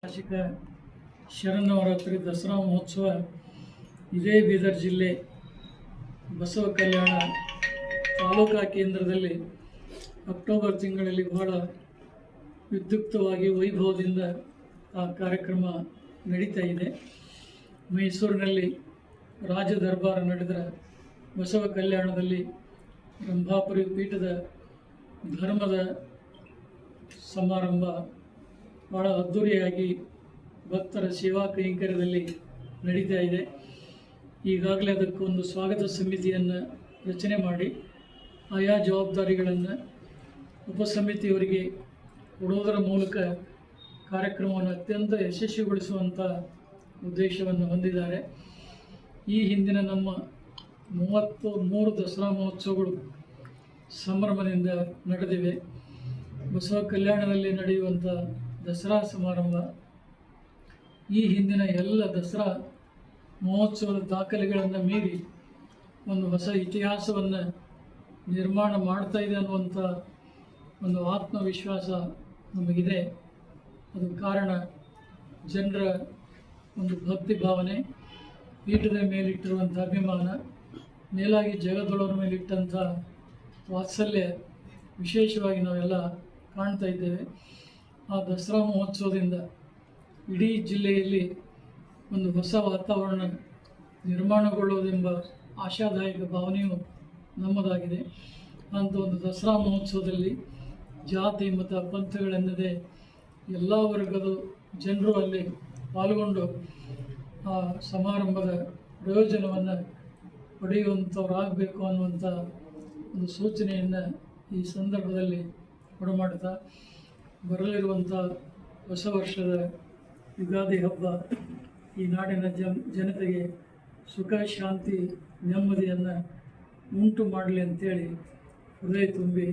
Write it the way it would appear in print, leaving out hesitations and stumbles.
ವಾರ್ಷಿಕ ಶರನ್ನವರಾತ್ರಿ ದಸರಾ ಮಹೋತ್ಸವ ಇದೇ ಬೀದರ್ ಜಿಲ್ಲೆ ಬಸವ ಕಲ್ಯಾಣ ತಾಲೂಕಾ ಕೇಂದ್ರದಲ್ಲಿ ಅಕ್ಟೋಬರ್ ತಿಂಗಳಲ್ಲಿ ಬಹಳ ವಿದ್ಯುಕ್ತವಾಗಿ ವೈಭವದಿಂದ ಆ ಕಾರ್ಯಕ್ರಮ ನಡೀತಾ ಇದೆ. ಮೈಸೂರಿನಲ್ಲಿ ರಾಜ ದರ್ಬಾರ ನಡೆದ ಬಸವ ಕಲ್ಯಾಣದಲ್ಲಿ ರಂಭಾಪುರಿ ಪೀಠದ ಧರ್ಮದ ಸಮಾರಂಭ ಭಾಳ ಅದ್ಧೂರಿಯಾಗಿ ಭಕ್ತರ ಸೇವಾ ಕೈಂಕರ್ಯದಲ್ಲಿ ನಡೀತಾ ಇದೆ. ಈಗಾಗಲೇ ಅದಕ್ಕೊಂದು ಸ್ವಾಗತ ಸಮಿತಿಯನ್ನು ರಚನೆ ಮಾಡಿ ಆಯಾ ಜವಾಬ್ದಾರಿಗಳನ್ನು ಉಪಸಮಿತಿಯವರಿಗೆ ಕೊಡುವುದರ ಮೂಲಕ ಕಾರ್ಯಕ್ರಮವನ್ನು ಅತ್ಯಂತ ಯಶಸ್ವಿಗೊಳಿಸುವಂಥ ಉದ್ದೇಶವನ್ನು ಹೊಂದಿದ್ದಾರೆ. ಈ ಹಿಂದಿನ ನಮ್ಮ 33 ದಸರಾ ಮಹೋತ್ಸವಗಳು ಸಂಭ್ರಮದಿಂದ ನಡೆದಿವೆ. ಬಸವ ಕಲ್ಯಾಣದಲ್ಲಿ ನಡೆಯುವಂಥ ದಸರಾ ಸಮಾರಂಭ ಈ ಹಿಂದಿನ ಎಲ್ಲ ದಸರಾ ಮಹೋತ್ಸವದ ದಾಖಲೆಗಳನ್ನು ಮೀರಿ ಒಂದು ಹೊಸ ಇತಿಹಾಸವನ್ನು ನಿರ್ಮಾಣ ಮಾಡ್ತಾ ಇದೆ ಅನ್ನುವಂಥ ಒಂದು ಆತ್ಮವಿಶ್ವಾಸ ನಮಗಿದೆ. ಅದು ಕಾರಣ ಜನರ ಒಂದು ಭಕ್ತಿ ಭಾವನೆ, ಪೀಠದ ಮೇಲಿಟ್ಟಿರುವಂಥ ಅಭಿಮಾನ, ಮೇಲಾಗಿ ಜಗದೊಳವರ ಮೇಲಿಟ್ಟಂಥ ವಾತ್ಸಲ್ಯ ವಿಶೇಷವಾಗಿ ನಾವೆಲ್ಲ ಕಾಣ್ತಾ ಇದ್ದೇವೆ. ಆ ದಸರಾ ಮಹೋತ್ಸವದಿಂದ ಇಡೀ ಜಿಲ್ಲೆಯಲ್ಲಿ ಒಂದು ಹೊಸ ವಾತಾವರಣ ನಿರ್ಮಾಣಗೊಳ್ಳುವುದೆಂಬ ಆಶಾದಾಯಕ ಭಾವನೆಯು ನಮ್ಮದಾಗಿದೆ. ಅಂಥ ಒಂದು ದಸರಾ ಮಹೋತ್ಸವದಲ್ಲಿ ಜಾತಿ ಮತ ಪಂಥಗಳೆನ್ನದೇ ಎಲ್ಲ ವರ್ಗದ ಜನರು ಅಲ್ಲಿ ಪಾಲ್ಗೊಂಡು ಆ ಸಮಾರಂಭದ ಪ್ರಯೋಜನವನ್ನು ಪಡೆಯುವಂಥವರಾಗಬೇಕು ಅನ್ನುವಂಥ ಒಂದು ಸೂಚನೆಯನ್ನು ಈ ಸಂದರ್ಭದಲ್ಲಿ ಕೊಡಮಾಡ್ತಾ, ಬರಲಿರುವಂಥ ಹೊಸ ವರ್ಷದ ಯುಗಾದಿ ಹಬ್ಬ ಈ ನಾಡಿನ ಜನತೆಗೆ ಸುಖ, ಶಾಂತಿ, ನೆಮ್ಮದಿಯನ್ನು ಉಂಟು ಮಾಡಲಿ ಅಂತೇಳಿ ಹೃದಯ ತುಂಬಿ